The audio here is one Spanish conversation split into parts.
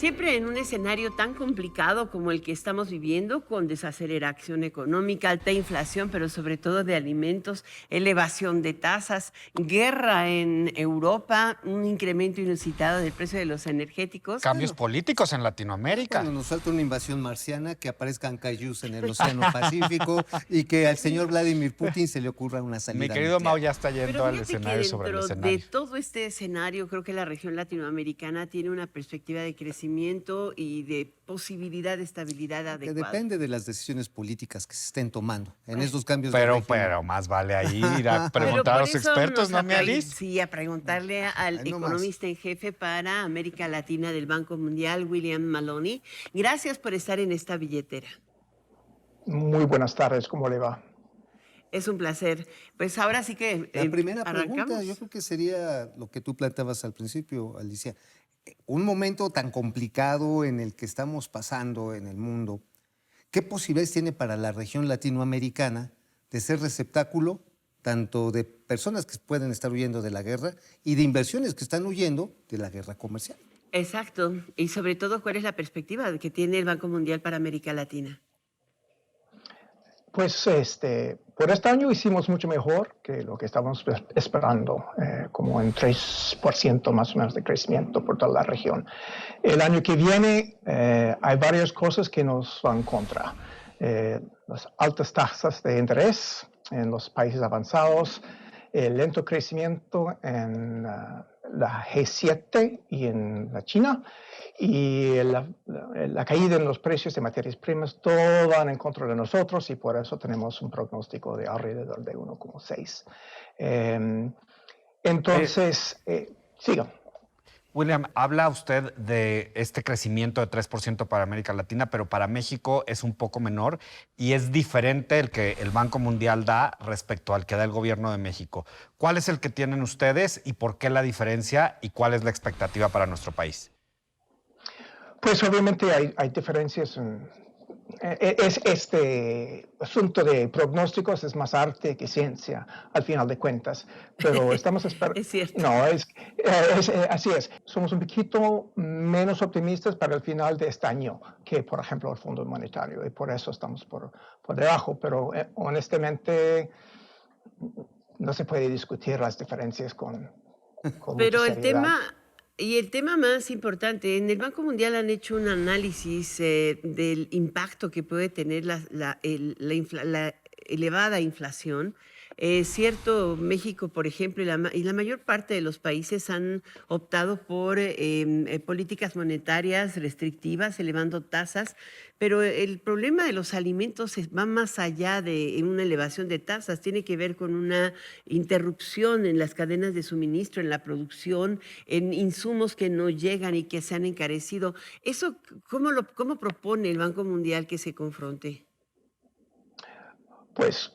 Siempre en un escenario tan complicado como el que estamos viviendo, con desaceleración económica, alta inflación, pero sobre todo de alimentos, elevación de tasas, guerra en Europa, un incremento inusitado del precio de los energéticos. Cambios Bueno, políticos en cuando Latinoamérica. nos falta una invasión marciana, que aparezcan cayús en el Océano Pacífico y que al señor Vladimir Putin se le ocurra una Mi salida querido Mau nuclear. ya está Pero yendo al fíjate que escenario sobre el dentro de escenario. todo este escenario, creo que la región latinoamericana tiene una perspectiva de crecimiento y de posibilidad de estabilidad Que adecuada. depende de las decisiones políticas que se estén tomando en Bueno, estos cambios de régimen. Pero más vale ahí ir a pero preguntar a por los eso expertos, ¿no, mi Alice? sí, a preguntarle al Ay, no más. economista en jefe para América Latina del Banco Mundial, William Maloney. Gracias por estar en esta billetera. Muy buenas tardes, ¿cómo le va? Es un placer. Pues ahora sí que La primera pregunta, yo arrancamos. creo que sería lo que tú planteabas al principio, Alicia. Un momento tan complicado en el que estamos pasando en el mundo, ¿qué posibilidades tiene para la región latinoamericana de ser receptáculo tanto de personas que pueden estar huyendo de la guerra y de inversiones que están huyendo de la guerra comercial? Exacto. Y sobre todo, ¿cuál es la perspectiva que tiene el Banco Mundial para América Latina? Pues por este año hicimos mucho mejor que lo que estábamos esperando, como en 3% más o menos de crecimiento por toda la región. El año que viene hay varias cosas que nos van contra. Las altas tasas de interés en los países avanzados, el lento crecimiento en la G7 y en la China, y la caída en los precios de materias primas, todo van en contra de nosotros y por eso tenemos un pronóstico de alrededor de 1,6. Entonces, siga. William, habla usted de este crecimiento de 3% para América Latina, pero para México es un poco menor y es diferente el que el Banco Mundial da respecto al que da el gobierno de México. ¿Cuál es el que tienen ustedes y por qué la diferencia y cuál es la expectativa para nuestro país? Pues obviamente hay diferencias. Este asunto de pronósticos es más arte que ciencia, al final de cuentas. Pero estamos esperando. Es cierto. No, así es. Somos un poquito menos optimistas para el final de este año que, por ejemplo, el Fondo Monetario. Y por eso estamos por debajo. Pero honestamente, no se puede discutir las diferencias con mucha Pero seriedad. el tema más importante, en el Banco Mundial han hecho un análisis del impacto que puede tener la elevada inflación. Es cierto, México, por ejemplo, y la mayor parte de los países han optado por políticas monetarias restrictivas, elevando tasas, pero el problema de los alimentos va más allá de una elevación de tasas, tiene que ver con una interrupción en las cadenas de suministro, en la producción, en insumos que no llegan y que se han encarecido. ¿Eso cómo propone el Banco Mundial que se confronte? Pues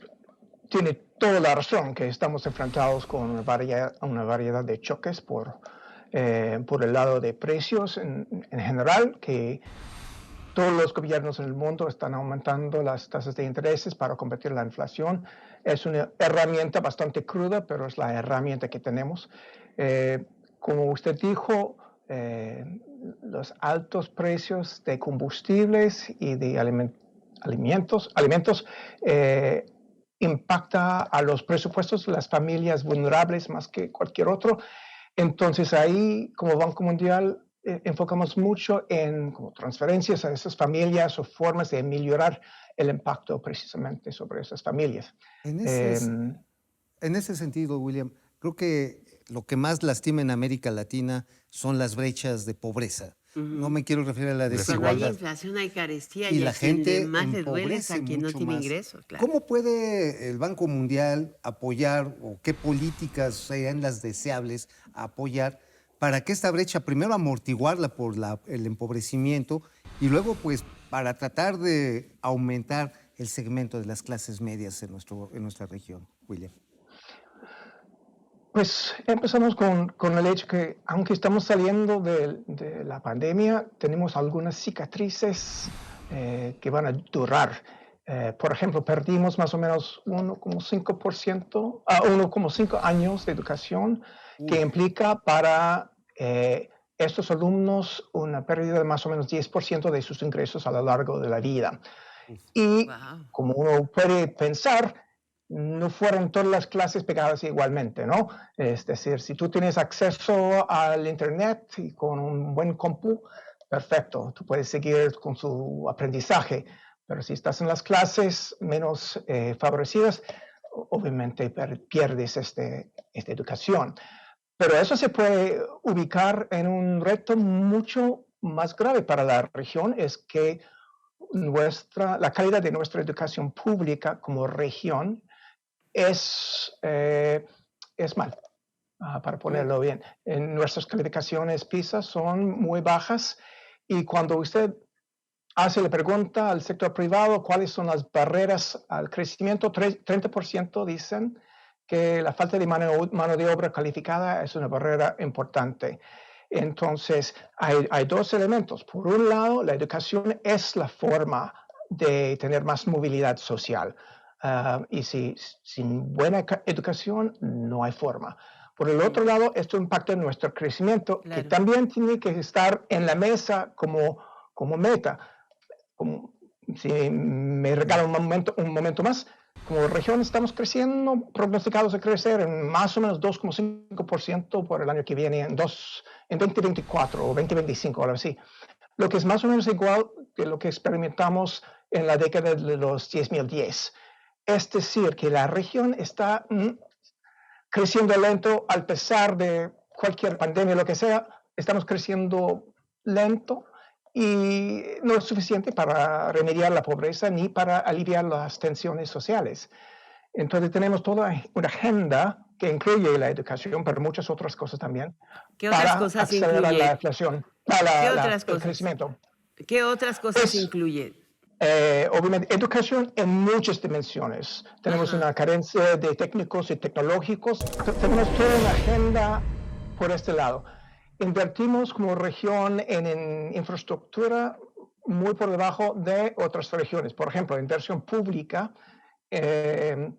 tiene toda la razón que estamos enfrentados con una variedad de choques por el lado de precios en general, que todos los gobiernos en el mundo están aumentando las tasas de intereses para combatir la inflación. Es una herramienta bastante cruda, pero es la herramienta que tenemos. Como usted dijo, los altos precios de combustibles y de alimentos impacta a los presupuestos de las familias vulnerables más que cualquier otro. Entonces ahí, como Banco Mundial, enfocamos mucho en como transferencias a esas familias o formas de mejorar el impacto precisamente sobre esas familias. En ese, Eh, en ese sentido, William, creo que lo que más lastima en América Latina son las brechas de pobreza. No me quiero referir a la Pues cuando hay desigualdad. inflación hay carestía Y y a la quien gente más le duele es a empobrece quien no mucho tiene más. ingresos, claro. ¿Cómo puede el Banco Mundial apoyar o qué políticas sean las deseables apoyar para que esta brecha, primero amortiguarla por el empobrecimiento y luego pues para tratar de aumentar el segmento de las clases medias en nuestra región, William? Pues empezamos con el hecho que, aunque estamos saliendo de la pandemia, tenemos algunas cicatrices que van a durar. Por ejemplo, perdimos más o menos 1,5 años de educación, que implica para estos alumnos una pérdida de más o menos 10% de sus ingresos a lo largo de la vida. Y Wow. como uno puede pensar, no fueron todas las clases pegadas igualmente, ¿no? Es decir, si tú tienes acceso al Internet y con un buen compu, perfecto, tú puedes seguir con su aprendizaje. Pero si estás en las clases menos favorecidas, obviamente pierdes esta educación. Pero eso se puede ubicar en un reto mucho más grave para la región, es que la calidad de nuestra educación pública como región es mal, para ponerlo bien. En nuestras calificaciones PISA son muy bajas y cuando usted hace la pregunta al sector privado cuáles son las barreras al crecimiento, 30% dicen que la falta de mano de obra calificada es una barrera importante. Entonces, hay dos elementos. Por un lado, la educación es la forma de tener más movilidad social. Y sin buena educación no hay forma. Por el otro lado, esto impacta en nuestro crecimiento, que Claro. también tiene que estar en la mesa como meta. Si me regala un momento más, como región estamos creciendo, prognosticados a crecer en más o menos 2,5% por el año que viene, en 2024 o 2025, algo así. Lo que es más o menos igual que lo que experimentamos en la década de los 2010. Es decir, que la región está creciendo lento a pesar de cualquier pandemia, lo que sea, estamos creciendo lento y no es suficiente para remediar la pobreza ni para aliviar las tensiones sociales. Entonces tenemos toda una agenda que incluye la educación, pero muchas otras cosas también, ¿Qué otras para cosas acelerar la incluye? inflación, ¿Qué otras el cosas? crecimiento. ¿Qué otras cosas Pues incluye? obviamente, educación en muchas dimensiones. Tenemos Ajá. una carencia de técnicos y tecnológicos. Tenemos toda una agenda por este lado. Invertimos como región en infraestructura muy por debajo de otras regiones. Por ejemplo, inversión pública eh,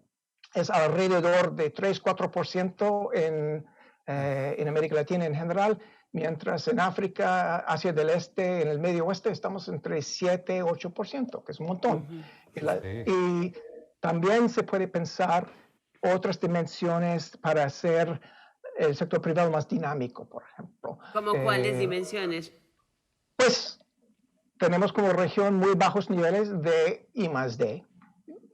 es alrededor de 3-4% en América Latina en general, mientras en África, Asia del Este, en el Medio Oeste, estamos entre 7-8%, que es un montón. Ujú. Sí. Y también se puede pensar otras dimensiones para hacer el sector privado más dinámico, por ejemplo. ¿Cómo cuáles dimensiones? Pues tenemos como región muy bajos niveles de I+D.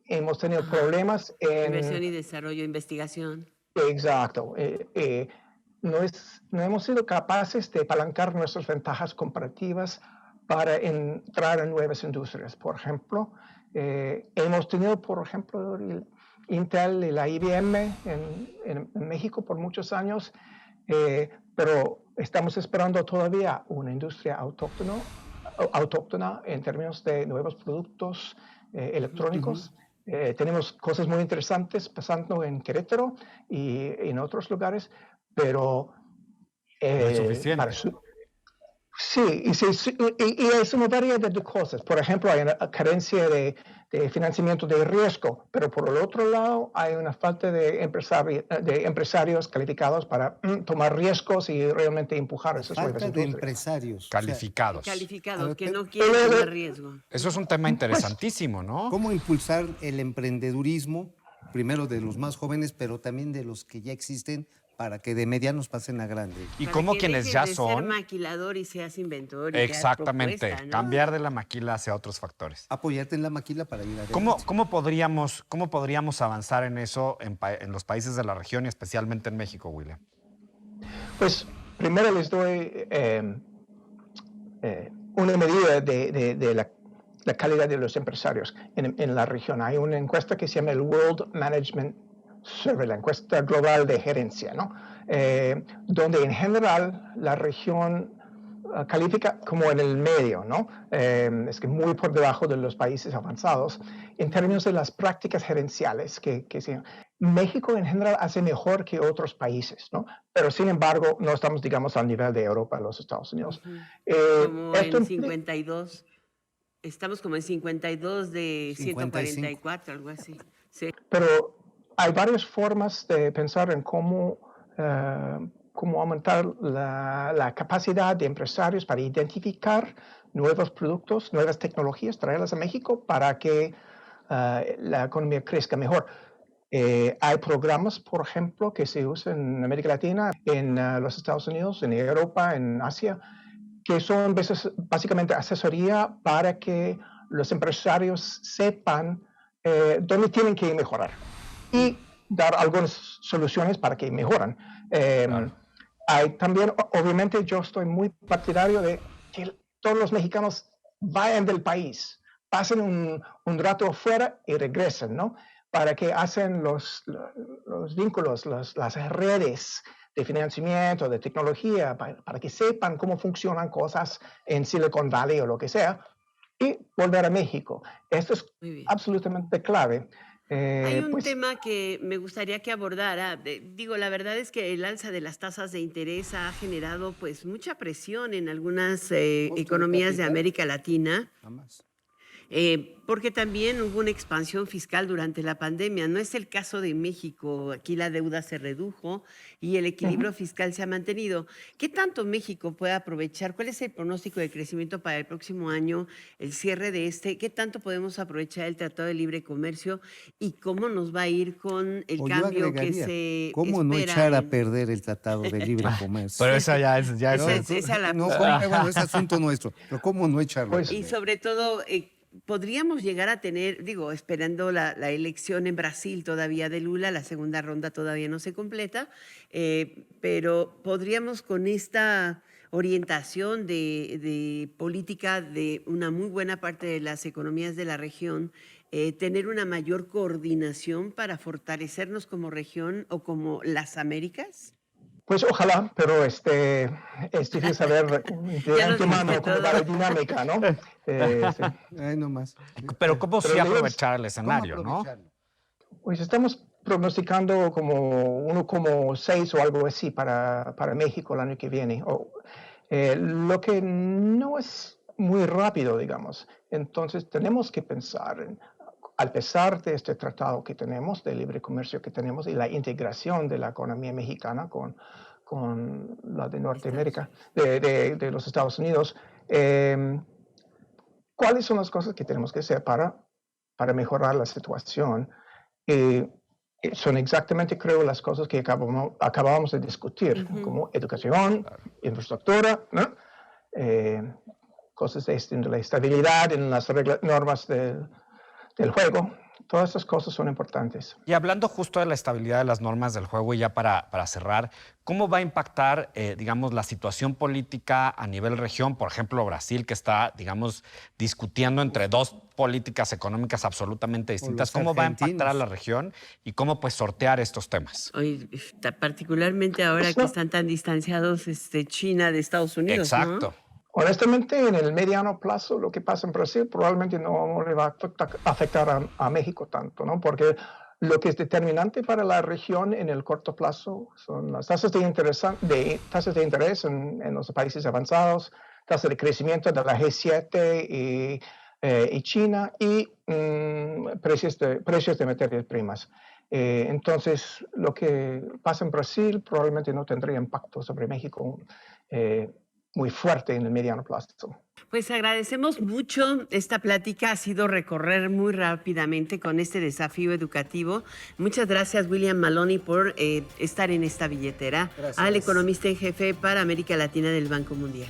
Hemos tenido Ajá. problemas Inversión en. y desarrollo, investigación. Exacto. No hemos sido capaces de apalancar nuestras ventajas comparativas para entrar en nuevas industrias. Por ejemplo, hemos tenido, por ejemplo, el Intel y la IBM en México por muchos años, pero estamos esperando todavía una industria autóctona en términos de nuevos productos electrónicos. Tenemos cosas muy interesantes pasando en Querétaro y en otros lugares, pero No es para suficiente. sí, y es una variedad de cosas. Por ejemplo, hay una carencia de financiamiento de riesgo, pero por el otro lado hay una falta de empresarios calificados para tomar riesgos y realmente empujar La esas nuevas falta de industrias. empresarios. O sea, Calificados. a Calificados ver, que no Eh, quieren tomar riesgo. Eso es un tema Pues interesantísimo, ¿no? ¿cómo impulsar el emprendedurismo, primero de los más jóvenes, pero también de los que ya existen, para que de medianos pasen a grandes? Y Para como que quienes dejes ya de ser son, maquilador y seas inventor y que hagas exactamente, propuesta, ¿no? cambiar de la maquila hacia otros factores. Apoyarte en la maquila para ir adelante. ¿Cómo podríamos avanzar en eso en los países de la región y especialmente en México, William? Pues primero les doy una medida de la calidad de los empresarios en la región. Hay una encuesta que se llama el World Management Survey, la encuesta global de gerencia, ¿no? Donde en general la región califica como en el medio, ¿no? Es que muy por debajo de los países avanzados en términos de las prácticas gerenciales México en general hace mejor que otros países, ¿no? Pero sin embargo no estamos, digamos, al nivel de Europa, los Estados Unidos. Como Esto en implica, 52. Estamos como en 52 de 55. 144, algo así. Sí. pero hay varias formas de pensar en cómo cómo aumentar la capacidad de empresarios para identificar nuevos productos, nuevas tecnologías, traerlas a México para que la economía crezca mejor. Hay programas, por ejemplo, que se usan en América Latina, en los Estados Unidos, en Europa, en Asia, que son básicamente asesoría para que los empresarios sepan dónde tienen que mejorar y dar algunas soluciones para que mejoran. Claro. Hay también, obviamente, yo estoy muy partidario de que todos los mexicanos vayan del país, pasen un rato afuera y regresen, ¿no? Para que hacen los vínculos, las redes de financiamiento, de tecnología, para que sepan cómo funcionan cosas en Silicon Valley o lo que sea, y volver a México. Esto es Muy bien. absolutamente clave. Hay un Pues, tema que me gustaría que abordara. Digo, la verdad es que el alza de las tasas de interés ha generado pues mucha presión en algunas Costo de economías de capital. América Latina. Nada más. Porque también hubo una expansión fiscal durante la pandemia. No es el caso de México. Aquí la deuda se redujo y el equilibrio fiscal se ha mantenido. ¿Qué tanto México puede aprovechar? ¿Cuál es el pronóstico de crecimiento para el próximo año, el cierre de este? ¿Qué tanto podemos aprovechar el Tratado de Libre Comercio y cómo nos va a ir con el O yo cambio que agregaría, se ¿cómo no espera echar a en- perder el Tratado de Libre Comercio? Pero esa ya es... No, esa la no, puse. bueno, es asunto nuestro, pero ¿cómo no echarlo a Pues- Y perder? sobre todo, podríamos llegar a tener, digo, esperando la elección en Brasil todavía de Lula, la segunda ronda todavía no se completa, pero podríamos con esta orientación de política de una muy buena parte de las economías de la región, tener una mayor coordinación para fortalecernos como región o como las Américas. Pues ojalá, pero es difícil saber de Ya nos antemano dijiste cómo va la todo. dinámica, ¿no? Sí. Ay, no más. Pero ¿cómo sí Pero digamos, aprovechar el ¿Cómo escenario, no? aprovecharlo? Pues estamos prognosticando como 1,6 o algo así para México el año que viene. Lo que no es muy rápido, digamos. Entonces tenemos que pensar, al pesar de este tratado que tenemos, de libre comercio que tenemos y la integración de la economía mexicana con la de Norteamérica, de los Estados Unidos, ¿cuáles son las cosas que tenemos que hacer para mejorar la situación? Son exactamente, creo, las cosas que acabamos de discutir, como educación, infraestructura, ¿no? Cosas de la estabilidad en las normas del juego. Todas estas cosas son importantes. Y hablando justo de la estabilidad de las normas del juego, y ya para cerrar, ¿cómo va a impactar, digamos, la situación política a nivel región? Por ejemplo, Brasil, que está, digamos, discutiendo entre dos políticas económicas absolutamente distintas. los ¿Cómo va a impactar a argentinos. la región y cómo, pues, sortear estos temas? Hoy, particularmente ahora Pues que no. están tan distanciados China de Estados Unidos, ¿no? Exacto. Honestamente, en el mediano plazo, lo que pasa en Brasil probablemente no le va a afectar a México tanto, ¿no? Porque lo que es determinante para la región en el corto plazo son las tasas de interés en los países avanzados, tasas de crecimiento de la G7 y China y precios de materias primas. Entonces, lo que pasa en Brasil probablemente no tendría impacto sobre México muy fuerte en el mediano plazo. Pues agradecemos mucho esta plática, ha sido recorrer muy rápidamente con este desafío educativo. Muchas gracias, William Maloney, por estar en esta billetera. Gracias. Al economista en jefe para América Latina del Banco Mundial.